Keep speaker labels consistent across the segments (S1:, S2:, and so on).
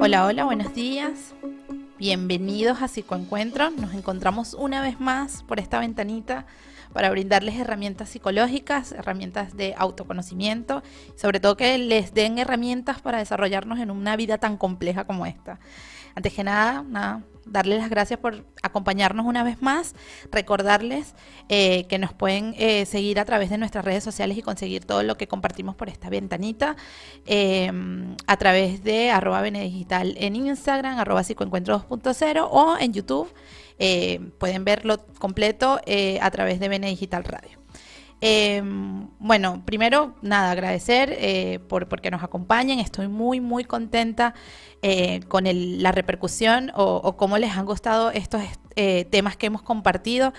S1: Hola, hola, buenos días. Bienvenidos a Psicoencuentro. Nos encontramos una vez más por esta ventanita para brindarles herramientas psicológicas, herramientas de autoconocimiento, sobre todo que les den herramientas para desarrollarnos en una vida tan compleja como esta. Antes que nada, darles las gracias por acompañarnos una vez más, recordarles que nos pueden seguir a través de nuestras redes sociales y conseguir todo lo que compartimos por esta ventanita a través de @benedigital en Instagram, @psicoencuentro 2.0 o en YouTube. Pueden verlo completo a través de Bene Digital Radio. Bueno, primero, agradecer porque nos acompañen. Estoy muy contenta con la repercusión o cómo les han gustado estos temas que hemos compartido.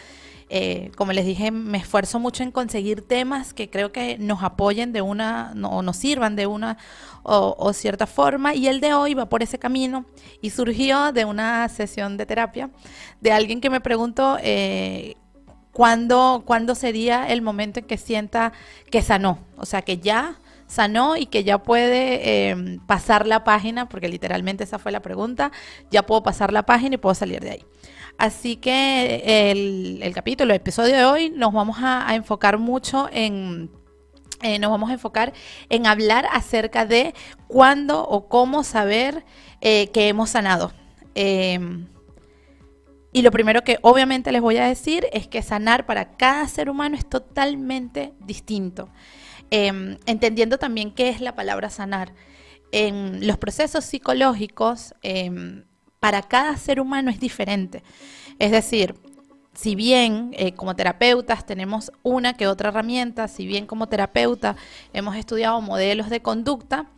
S1: Como les dije, me esfuerzo mucho en conseguir temas que creo que nos apoyen de una, o nos sirvan de una o cierta forma, y el de hoy va por ese camino y surgió de una sesión de terapia de alguien que me preguntó ¿cuándo sería el momento en que sienta que sanó? O sea, que ya sanó y que ya puede pasar la página, porque literalmente esa fue la pregunta. Ya puedo pasar la página y puedo salir de ahí. Así que el episodio de hoy nos vamos a enfocar mucho nos vamos a enfocar en hablar acerca de cuándo o cómo saber que hemos sanado. Y lo primero que obviamente les voy a decir es que sanar para cada ser humano es totalmente distinto. Entendiendo también qué es la palabra sanar. En los procesos psicológicos, para cada ser humano es diferente. Es decir, si bien como terapeutas tenemos una que otra herramienta, si bien como terapeuta hemos estudiado modelos de conducta,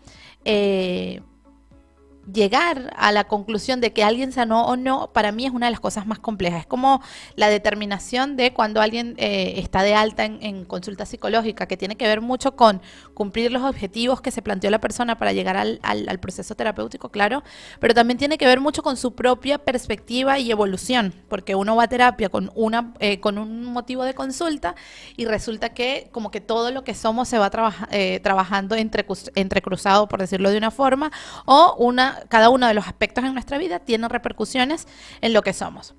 S1: llegar a la conclusión de que alguien sanó o no, para mí es una de las cosas más complejas. Es como la determinación de cuando alguien está de alta en consulta psicológica, que tiene que ver mucho con cumplir los objetivos que se planteó la persona para llegar al proceso terapéutico, claro, pero también tiene que ver mucho con su propia perspectiva y evolución, porque uno va a terapia con un motivo de consulta y resulta que como que todo lo que somos se va trabajando entrecruzado, por decirlo de una forma, o cada uno de los aspectos en nuestra vida tiene repercusiones en lo que somos.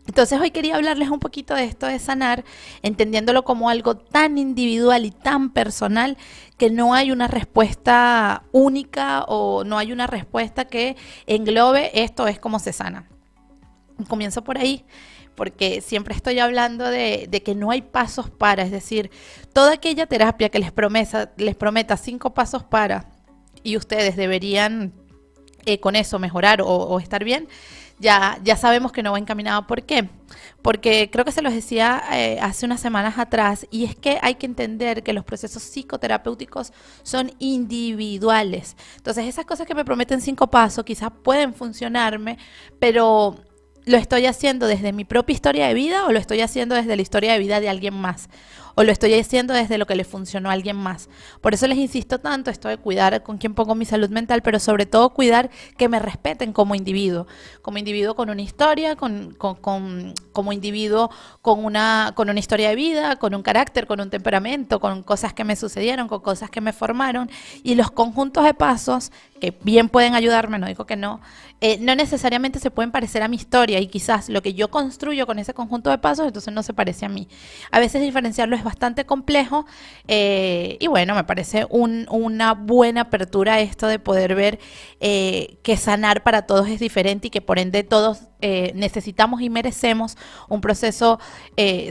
S1: Entonces hoy quería hablarles un poquito de esto de sanar, entendiéndolo como algo tan individual y tan personal que no hay una respuesta única o no hay una respuesta que englobe esto es como se sana. Comienzo por ahí, porque siempre estoy hablando de que no hay pasos para, es decir, toda aquella terapia que les prometa 5 pasos para y ustedes deberían con eso mejorar o estar bien, ya sabemos que no va encaminado. ¿Por qué? Porque creo que se los decía hace unas semanas atrás, y es que hay que entender que los procesos psicoterapéuticos son individuales. Entonces esas cosas que me prometen 5 pasos quizás pueden funcionarme, pero ¿lo estoy haciendo desde mi propia historia de vida o lo estoy haciendo desde la historia de vida de alguien más? ¿O lo estoy haciendo desde lo que le funcionó a alguien más? Por eso les insisto tanto esto de cuidar con quién pongo mi salud mental, pero sobre todo cuidar que me respeten como individuo con una historia, como individuo con una historia de vida, con un carácter, con un temperamento, con cosas que me sucedieron, con cosas que me formaron, y los conjuntos de pasos que bien pueden ayudarme, no digo que no, no necesariamente se pueden parecer a mi historia, y quizás lo que yo construyo con ese conjunto de pasos entonces no se parece a mí. A veces diferenciarlo es bastante complejo, y bueno, me parece una buena apertura esto de poder ver que sanar para todos es diferente y que por ende todos necesitamos y merecemos un proceso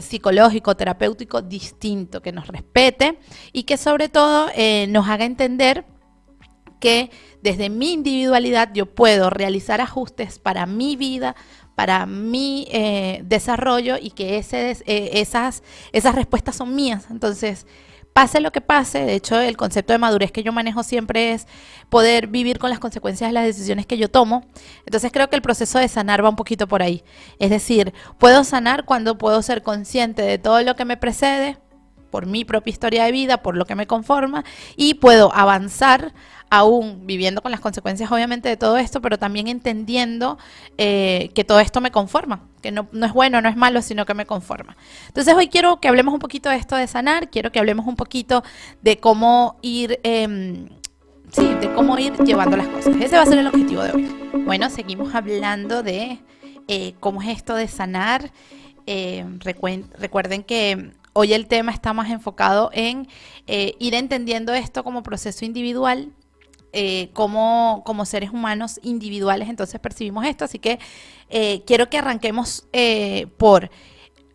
S1: psicológico, terapéutico distinto, que nos respete y que sobre todo nos haga entender que desde mi individualidad yo puedo realizar ajustes para mi vida, para mi desarrollo, y que esas respuestas son mías. Entonces, pase lo que pase, de hecho el concepto de madurez que yo manejo siempre es poder vivir con las consecuencias de las decisiones que yo tomo. Entonces creo que el proceso de sanar va un poquito por ahí. Es decir, puedo sanar cuando puedo ser consciente de todo lo que me precede, por mi propia historia de vida, por lo que me conforma, y puedo avanzar aún viviendo con las consecuencias obviamente de todo esto, pero también entendiendo que todo esto me conforma, que no es bueno, no es malo, sino que me conforma. Entonces hoy quiero que hablemos un poquito de esto de sanar, quiero que hablemos un poquito de cómo ir sí, de cómo ir llevando las cosas. Ese va a ser el objetivo de hoy. Bueno, seguimos hablando de cómo es esto de sanar. Recuerden que hoy el tema está más enfocado en ir entendiendo esto como proceso individual, como seres humanos individuales, entonces percibimos esto. Así que quiero que arranquemos por...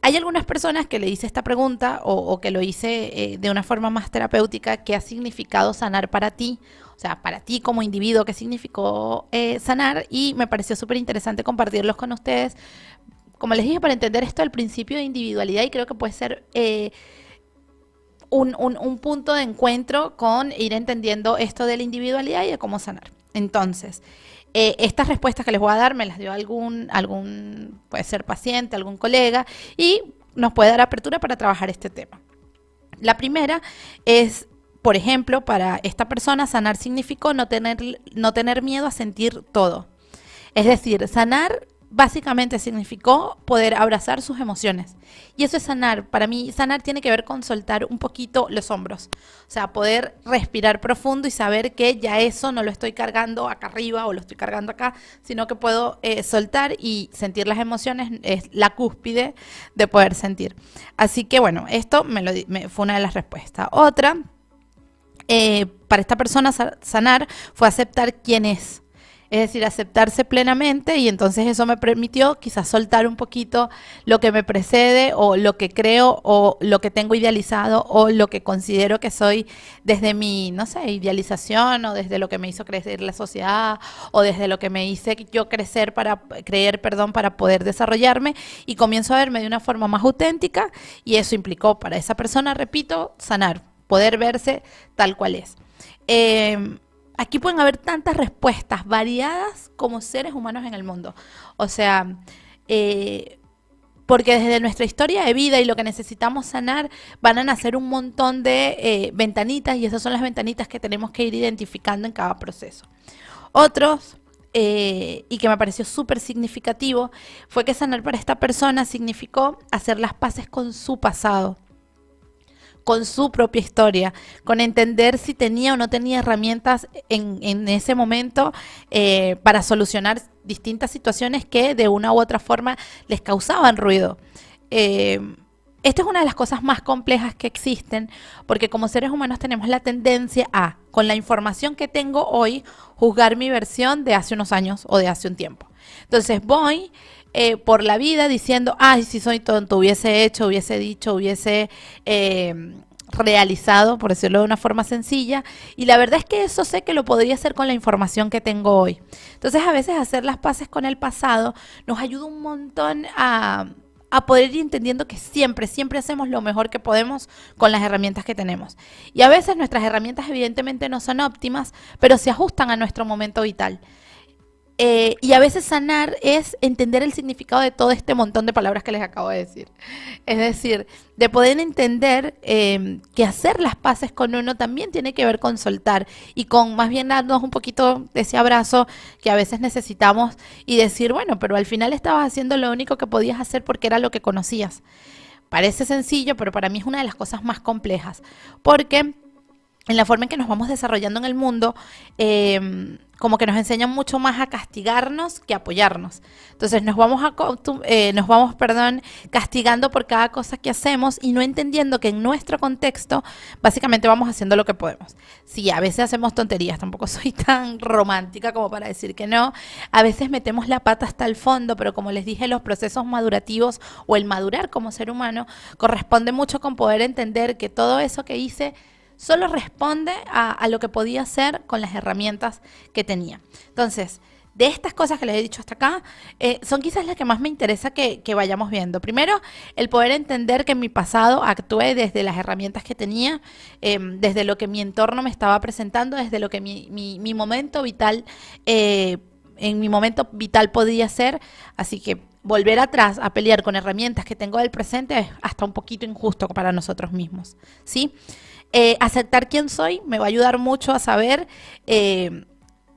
S1: Hay algunas personas que le hice esta pregunta o que lo hice de una forma más terapéutica: ¿qué ha significado sanar para ti? O sea, para ti como individuo, ¿qué significó sanar? Y me pareció súper interesante compartirlos con ustedes. Como les dije, para entender esto del principio de individualidad, y creo que puede ser un punto de encuentro con ir entendiendo esto de la individualidad y de cómo sanar. Entonces, estas respuestas que les voy a dar me las dio puede ser paciente, algún colega, y nos puede dar apertura para trabajar este tema. La primera es, por ejemplo, para esta persona, sanar significó no tener miedo a sentir todo. Es decir, sanar básicamente significó poder abrazar sus emociones. Y eso es sanar. Para mí, sanar tiene que ver con soltar un poquito los hombros. O sea, poder respirar profundo y saber que ya eso no lo estoy cargando acá arriba o lo estoy cargando acá, sino que puedo soltar y sentir las emociones. Es la cúspide de poder sentir. Así que bueno, esto fue una de las respuestas. Otra, para esta persona sanar fue aceptar quién es. Es decir, aceptarse plenamente, y entonces eso me permitió quizás soltar un poquito lo que me precede o lo que creo o lo que tengo idealizado o lo que considero que soy desde mi, no sé, idealización, o desde lo que me hizo crecer la sociedad, o desde lo que me hice yo creer, para poder desarrollarme, y comienzo a verme de una forma más auténtica, y eso implicó para esa persona, repito, sanar, poder verse tal cual es. Aquí pueden haber tantas respuestas variadas como seres humanos en el mundo. O sea, porque desde nuestra historia de vida y lo que necesitamos sanar, van a nacer un montón de ventanitas, y esas son las ventanitas que tenemos que ir identificando en cada proceso. Otros, y que me pareció súper significativo, fue que sanar para esta persona significó hacer las paces con su pasado, con su propia historia, con entender si tenía o no tenía herramientas en ese momento para solucionar distintas situaciones que de una u otra forma les causaban ruido. Esta es una de las cosas más complejas que existen, porque como seres humanos tenemos la tendencia a, con la información que tengo hoy, juzgar mi versión de hace unos años o de hace un tiempo. Entonces voy por la vida diciendo, ay, si soy tonto, hubiese hecho, hubiese dicho, hubiese realizado, por decirlo de una forma sencilla, y la verdad es que eso sé que lo podría hacer con la información que tengo hoy. Entonces, a veces hacer las paces con el pasado nos ayuda un montón a poder ir entendiendo que siempre hacemos lo mejor que podemos con las herramientas que tenemos. Y a veces nuestras herramientas evidentemente no son óptimas, pero se ajustan a nuestro momento vital. Y a veces sanar es entender el significado de todo este montón de palabras que les acabo de decir. Es decir, de poder entender que hacer las paces con uno también tiene que ver con soltar, y con más bien darnos un poquito de ese abrazo que a veces necesitamos, y decir, bueno, pero al final estabas haciendo lo único que podías hacer porque era lo que conocías. Parece sencillo, pero para mí es una de las cosas más complejas, porque en la forma en que nos vamos desarrollando en el mundo, como que nos enseñan mucho más a castigarnos que a apoyarnos. Entonces nos vamos castigando por cada cosa que hacemos, y no entendiendo que en nuestro contexto básicamente vamos haciendo lo que podemos. Sí, a veces hacemos tonterías, tampoco soy tan romántica como para decir que no. A veces metemos la pata hasta el fondo, pero como les dije, los procesos madurativos o el madurar como ser humano corresponde mucho con poder entender que todo eso que hice solo responde a lo que podía hacer con las herramientas que tenía. Entonces, de estas cosas que les he dicho hasta acá, son quizás las que más me interesa que vayamos viendo. Primero, el poder entender que en mi pasado actué desde las herramientas que tenía, desde lo que mi entorno me estaba presentando, desde lo que mi momento vital, en mi momento vital podía ser. Así que volver atrás a pelear con herramientas que tengo del presente es hasta un poquito injusto para nosotros mismos, ¿sí? Aceptar quién soy me va a ayudar mucho a saber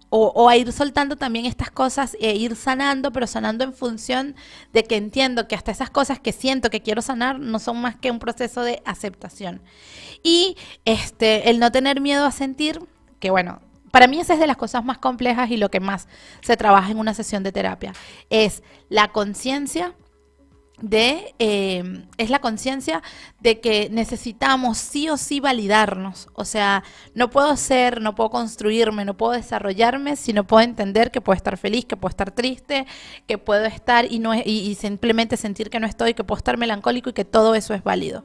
S1: o a ir soltando también estas cosas, ir sanando, pero sanando en función de que entiendo que hasta esas cosas que siento que quiero sanar no son más que un proceso de aceptación. Y el no tener miedo a sentir, que bueno, Para mí esa es de las cosas más complejas y lo que más se trabaja en una sesión de terapia. Es la conciencia es la conciencia de que necesitamos sí o sí validarnos. O sea, no puedo ser, no puedo construirme, no puedo desarrollarme si no puedo entender que puedo estar feliz, que puedo estar triste, que puedo estar y simplemente sentir que no estoy, que puedo estar melancólico y que todo eso es válido.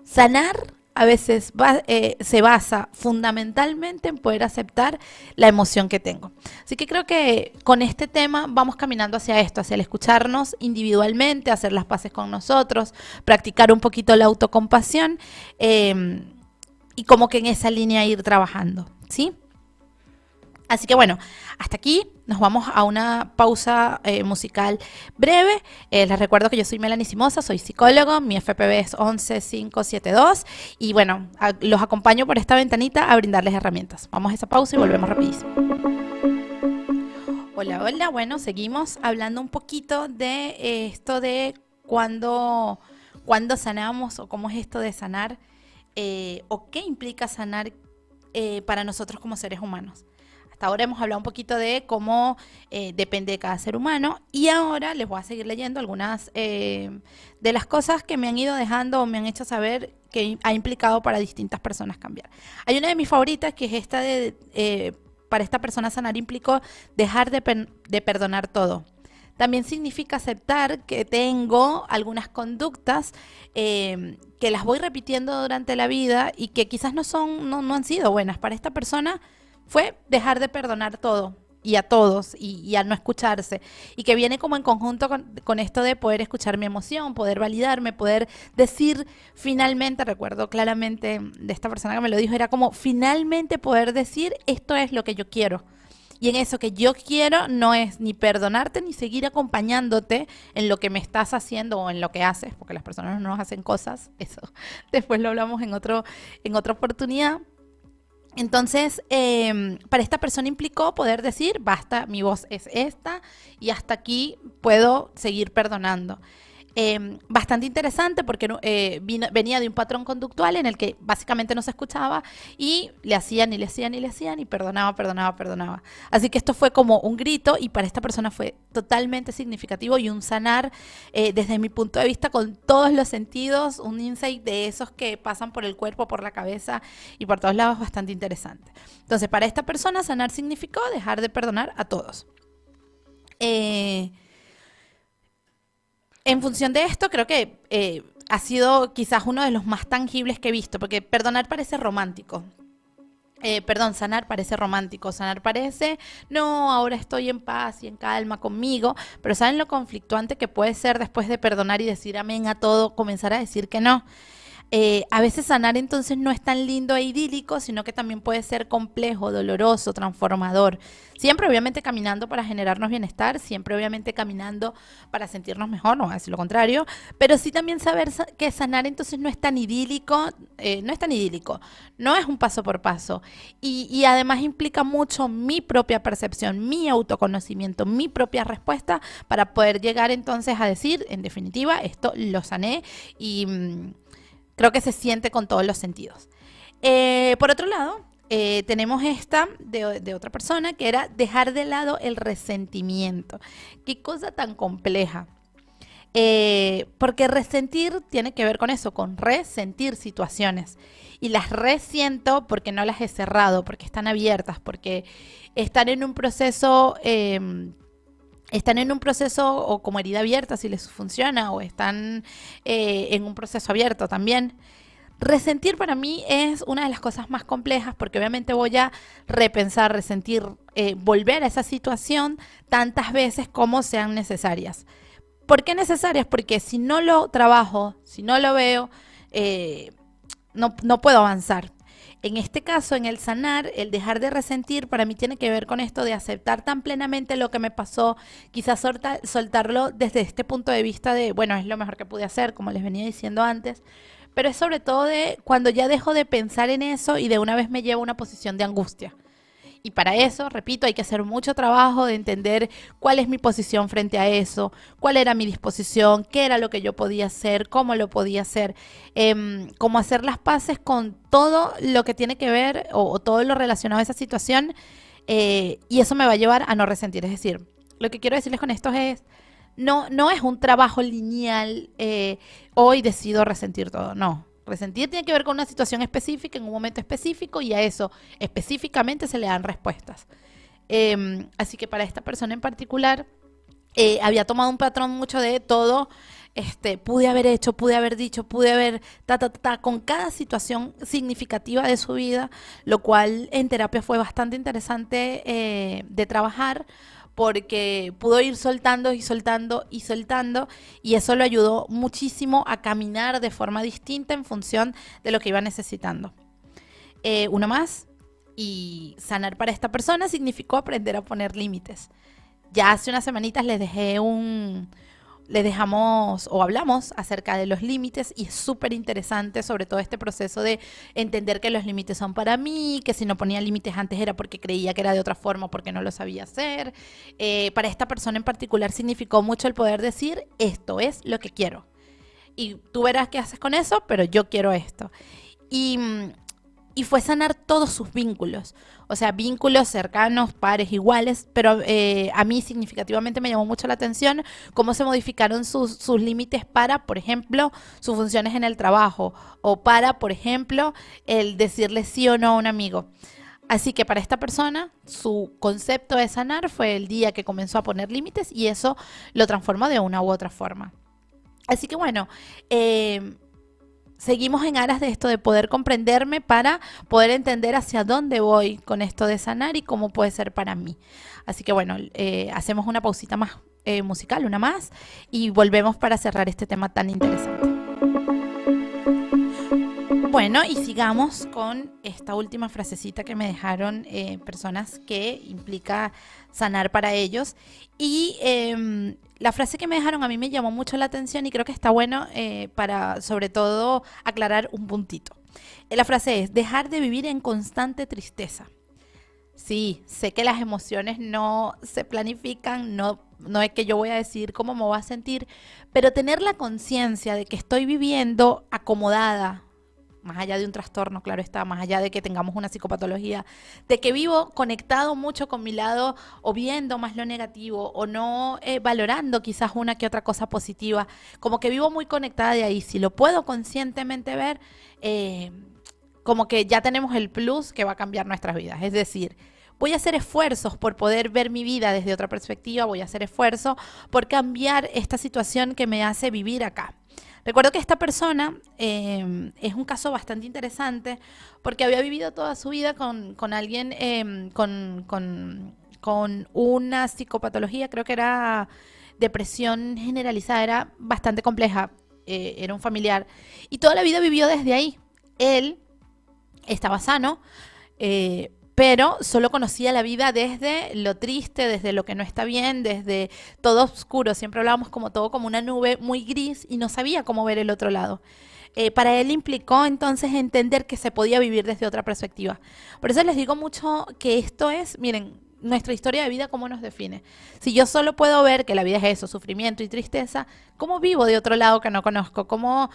S1: Sanar a veces se basa fundamentalmente en poder aceptar la emoción que tengo. Así que creo que con este tema vamos caminando hacia esto, hacia el escucharnos individualmente, hacer las paces con nosotros, practicar un poquito la autocompasión y como que en esa línea ir trabajando, ¿sí? Así que bueno, hasta aquí nos vamos a una pausa musical breve. Les recuerdo que yo soy Melanie Simosa, soy psicólogo, mi FPV es 11572 y bueno, los acompaño por esta ventanita a brindarles herramientas. Vamos a esa pausa y volvemos rapidísimo. Hola, hola, bueno, seguimos hablando un poquito de esto de cuándo sanamos o cómo es esto de sanar o qué implica sanar para nosotros como seres humanos. Hasta ahora hemos hablado un poquito de cómo depende de cada ser humano y ahora les voy a seguir leyendo algunas de las cosas que me han ido dejando o me han hecho saber que ha implicado para distintas personas cambiar. Hay una de mis favoritas que es esta de para esta persona sanar implicó dejar de perdonar todo. También significa aceptar que tengo algunas conductas que las voy repitiendo durante la vida y que quizás no han sido buenas. Para esta persona fue dejar de perdonar todo y a todos y a no escucharse. Y que viene como en conjunto con esto de poder escuchar mi emoción, poder validarme, poder decir finalmente, recuerdo claramente de esta persona que me lo dijo, era como finalmente poder decir esto es lo que yo quiero. Y en eso que yo quiero no es ni perdonarte ni seguir acompañándote en lo que me estás haciendo o en lo que haces, porque las personas no nos hacen cosas, eso después lo hablamos en otra oportunidad. Entonces, para esta persona implicó poder decir, basta, mi voz es esta y hasta aquí puedo seguir perdonando. Bastante interesante porque venía de un patrón conductual en el que básicamente no se escuchaba y le hacían y perdonaba. Así que esto fue como un grito y para esta persona fue totalmente significativo y un sanar desde mi punto de vista con todos los sentidos, un insight de esos que pasan por el cuerpo, por la cabeza y por todos lados bastante interesante. Entonces, para esta persona sanar significó dejar de perdonar a todos. En función de esto, creo que ha sido quizás uno de los más tangibles que he visto, porque perdonar parece romántico. Sanar parece romántico, sanar parece, no, ahora estoy en paz y en calma conmigo, pero ¿saben lo conflictuante que puede ser después de perdonar y decir amén a todo, comenzar a decir que no? A veces sanar entonces no es tan lindo e idílico, sino que también puede ser complejo, doloroso, transformador. Siempre obviamente caminando para generarnos bienestar, siempre obviamente caminando para sentirnos mejor, no voy a decir lo contrario, pero sí también saber que sanar entonces no es tan idílico, no es un paso por paso. Y además implica mucho mi propia percepción, mi autoconocimiento, mi propia respuesta para poder llegar entonces a decir, en definitiva, esto lo sané y creo que se siente con todos los sentidos. Por otro lado, tenemos esta de otra persona que era dejar de lado el resentimiento. Qué cosa tan compleja. Porque resentir tiene que ver con eso, con resentir situaciones. Y las resiento porque no las he cerrado, porque están abiertas, porque están en un proceso o como herida abierta si les funciona o están en un proceso abierto también. Resentir para mí es una de las cosas más complejas porque obviamente voy a repensar, resentir, volver a esa situación tantas veces como sean necesarias. ¿Por qué necesarias? Porque si no lo trabajo, si no lo veo, no puedo avanzar. En este caso, en el sanar, el dejar de resentir, para mí tiene que ver con esto de aceptar tan plenamente lo que me pasó, quizás soltarlo desde este punto de vista de, bueno, es lo mejor que pude hacer, como les venía diciendo antes, pero es sobre todo de cuando ya dejo de pensar en eso y de una vez me llevo a una posición de angustia. Y para eso, repito, hay que hacer mucho trabajo de entender cuál es mi posición frente a eso, cuál era mi disposición, qué era lo que yo podía hacer, cómo lo podía hacer, cómo hacer las paces con todo lo que tiene que ver o todo lo relacionado a esa situación, y eso me va a llevar a no resentir. Es decir, lo que quiero decirles con esto es, no es un trabajo lineal, hoy decido resentir todo, no. Resentir tiene que ver con una situación específica, en un momento específico, y a eso específicamente se le dan respuestas. Así que para esta persona en particular, había tomado un patrón mucho de todo, pude haber hecho, pude haber dicho, pude haber, con cada situación significativa de su vida, lo cual en terapia fue bastante interesante de trabajar, porque pudo ir soltando y soltando y soltando, y eso lo ayudó muchísimo a caminar de forma distinta en función de lo que iba necesitando. Uno más, y sanar para esta persona significó aprender a poner límites. Ya hace unas semanitas les dejamos o hablamos acerca de los límites, y es súper interesante sobre todo este proceso de entender que los límites son para mí, que si no ponía límites antes era porque creía que era de otra forma, porque no lo sabía hacer. Para esta persona en particular significó mucho el poder decir, esto es lo que quiero. Y tú verás qué haces con eso, pero yo quiero esto. Y y fue sanar todos sus vínculos, o sea, vínculos cercanos, pares, iguales, pero a mí significativamente me llamó mucho la atención cómo se modificaron sus límites para, por ejemplo, sus funciones en el trabajo, o para, por ejemplo, el decirle sí o no a un amigo. Así que para esta persona, su concepto de sanar fue el día que comenzó a poner límites, y eso lo transformó de una u otra forma. Así que bueno, seguimos en aras de esto, de poder comprenderme para poder entender hacia dónde voy con esto de sanar y cómo puede ser para mí. Así que bueno, hacemos una pausita más musical, una más, y volvemos para cerrar este tema tan interesante. Bueno, y sigamos con esta última frasecita que me dejaron personas, que implica sanar para ellos. Y la frase que me dejaron a mí me llamó mucho la atención, y creo que está bueno para sobre todo aclarar un puntito. La frase es: dejar de vivir en constante tristeza. Sí, sé que las emociones no se planifican, no es que yo voy a decir cómo me voy a sentir, pero tener la conciencia de que estoy viviendo acomodada, más allá de un trastorno, claro está, más allá de que tengamos una psicopatología, de que vivo conectado mucho con mi lado, o viendo más lo negativo, o no valorando quizás una que otra cosa positiva, como que vivo muy conectada de ahí. Si lo puedo conscientemente ver, como que ya tenemos el plus que va a cambiar nuestras vidas. Es decir, voy a hacer esfuerzos por poder ver mi vida desde otra perspectiva, voy a hacer esfuerzo por cambiar esta situación que me hace vivir acá. Recuerdo que esta persona es un caso bastante interesante, porque había vivido toda su vida con alguien con una psicopatología, creo que era depresión generalizada, era bastante compleja, era un familiar, y toda la vida vivió desde ahí. Él estaba sano, pero solo conocía la vida desde lo triste, desde lo que no está bien, desde todo oscuro. Siempre hablábamos como todo como una nube muy gris, y no sabía cómo ver el otro lado. Para él implicó entonces entender que se podía vivir desde otra perspectiva. Por eso les digo mucho que esto es, miren, nuestra historia de vida, cómo nos define. Si yo solo puedo ver que la vida es eso, sufrimiento y tristeza, ¿cómo vivo de otro lado que no conozco? ¿Cómo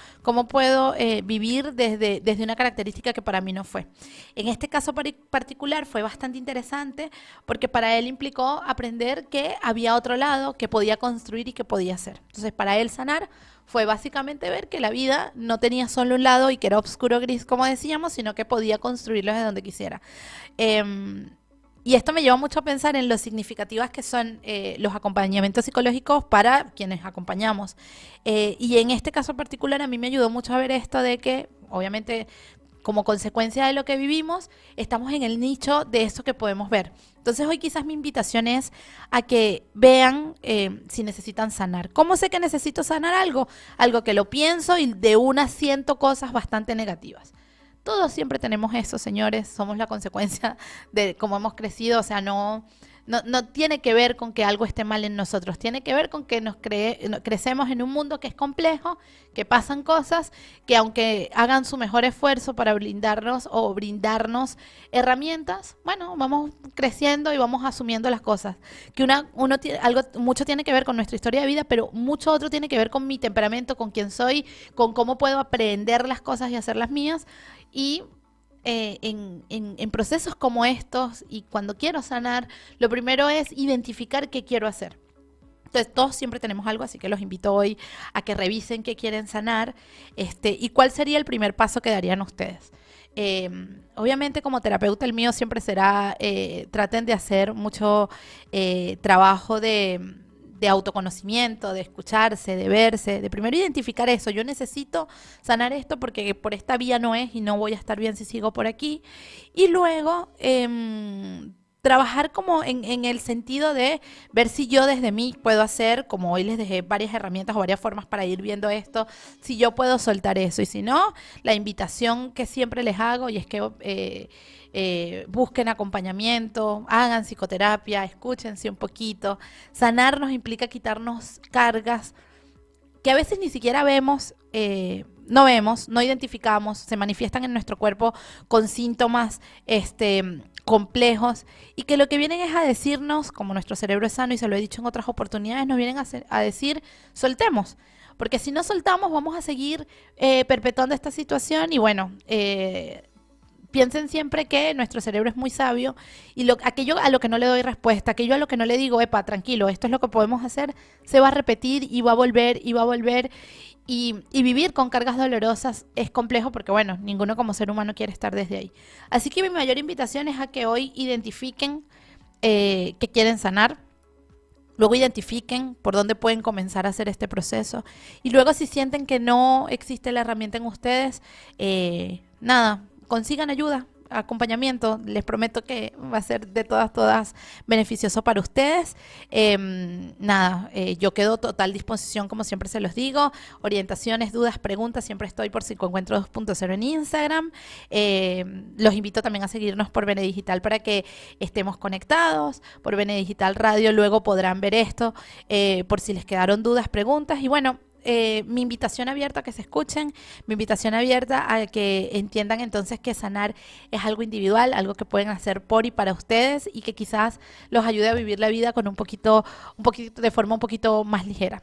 S1: puedo vivir desde una característica que para mí no fue? En este caso particular fue bastante interesante, porque para él implicó aprender que había otro lado, que podía construir y que podía hacer. Entonces, para él sanar fue básicamente ver que la vida no tenía solo un lado y que era oscuro gris, como decíamos, sino que podía construirlo desde donde quisiera. Y esto me lleva mucho a pensar en lo significativas que son los acompañamientos psicológicos para quienes acompañamos. Y en este caso particular a mí me ayudó mucho a ver esto de que, obviamente, como consecuencia de lo que vivimos, estamos en el nicho de eso que podemos ver. Entonces hoy quizás mi invitación es a que vean si necesitan sanar. ¿Cómo sé que necesito sanar algo? Algo que lo pienso y de una siento cosas bastante negativas. Todos siempre tenemos eso, señores, somos la consecuencia de cómo hemos crecido, o sea, no no tiene que ver con que algo esté mal en nosotros, tiene que ver con que crecemos en un mundo que es complejo, que pasan cosas, que aunque hagan su mejor esfuerzo para brindarnos o brindarnos herramientas, bueno, vamos creciendo y vamos asumiendo las cosas. Que algo mucho tiene que ver con nuestra historia de vida, pero mucho otro tiene que ver con mi temperamento, con quién soy, con cómo puedo aprender las cosas y hacerlas mías. Y en procesos como estos y cuando quiero sanar, lo primero es identificar qué quiero hacer. Entonces, todos siempre tenemos algo, así que los invito hoy a que revisen qué quieren sanar, y cuál sería el primer paso que darían ustedes. Obviamente, como terapeuta, el mío siempre será, traten de hacer mucho trabajo de autoconocimiento, de escucharse, de verse, de primero identificar eso. Yo necesito sanar esto porque por esta vía no es y no voy a estar bien si sigo por aquí. Y luego trabajar como en el sentido de ver si yo desde mí puedo hacer, como hoy les dejé varias herramientas o varias formas para ir viendo esto, si yo puedo soltar eso. Y si no, la invitación que siempre les hago y es que busquen acompañamiento, hagan psicoterapia, escúchense un poquito. Sanarnos implica quitarnos cargas que a veces ni siquiera vemos, no vemos, no identificamos, se manifiestan en nuestro cuerpo con síntomas complejos y que lo que vienen es a decirnos, como nuestro cerebro es sano y se lo he dicho en otras oportunidades, nos vienen a decir, soltemos. Porque si no soltamos vamos a seguir perpetuando esta situación y bueno, piensen siempre que nuestro cerebro es muy sabio y aquello a lo que no le doy respuesta, aquello a lo que no le digo, epa, tranquilo, esto es lo que podemos hacer, se va a repetir y va a volver y va a volver. Y vivir con cargas dolorosas es complejo porque, bueno, ninguno como ser humano quiere estar desde ahí. Así que mi mayor invitación es a que hoy identifiquen que quieren sanar. Luego identifiquen por dónde pueden comenzar a hacer este proceso. Y luego si sienten que no existe la herramienta en ustedes, nada, consigan ayuda, acompañamiento. Les prometo que va a ser de todas beneficioso para ustedes. Yo quedo total disposición, como siempre se los digo. Orientaciones, dudas, preguntas, siempre estoy por Psicoencuentro 2.0 en Instagram. Los invito también a seguirnos por Bene Digital para que estemos conectados. Por Bene Digital Radio luego podrán ver esto por si les quedaron dudas, preguntas. Y bueno, mi invitación abierta a que se escuchen, mi invitación abierta a que entiendan entonces que sanar es algo individual, algo que pueden hacer por y para ustedes y que quizás los ayude a vivir la vida con un poquito de forma un poquito más ligera.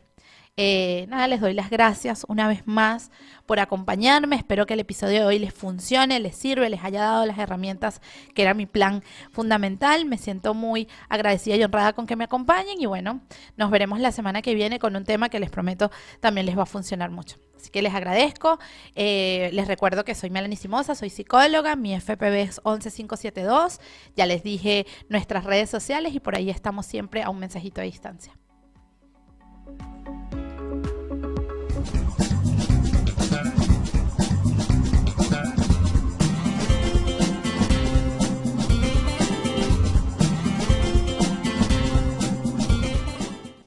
S1: Les doy las gracias una vez más por acompañarme. Espero que el episodio de hoy les funcione, les sirve, les haya dado las herramientas que era mi plan fundamental. Me siento muy agradecida y honrada con que me acompañen y bueno, nos veremos la semana que viene con un tema que les prometo también les va a funcionar mucho. Así que les agradezco. Les recuerdo que soy Melanie Simosa, soy psicóloga, mi FPV es 11572. Ya les dije nuestras redes sociales y por ahí estamos siempre a un mensajito de distancia.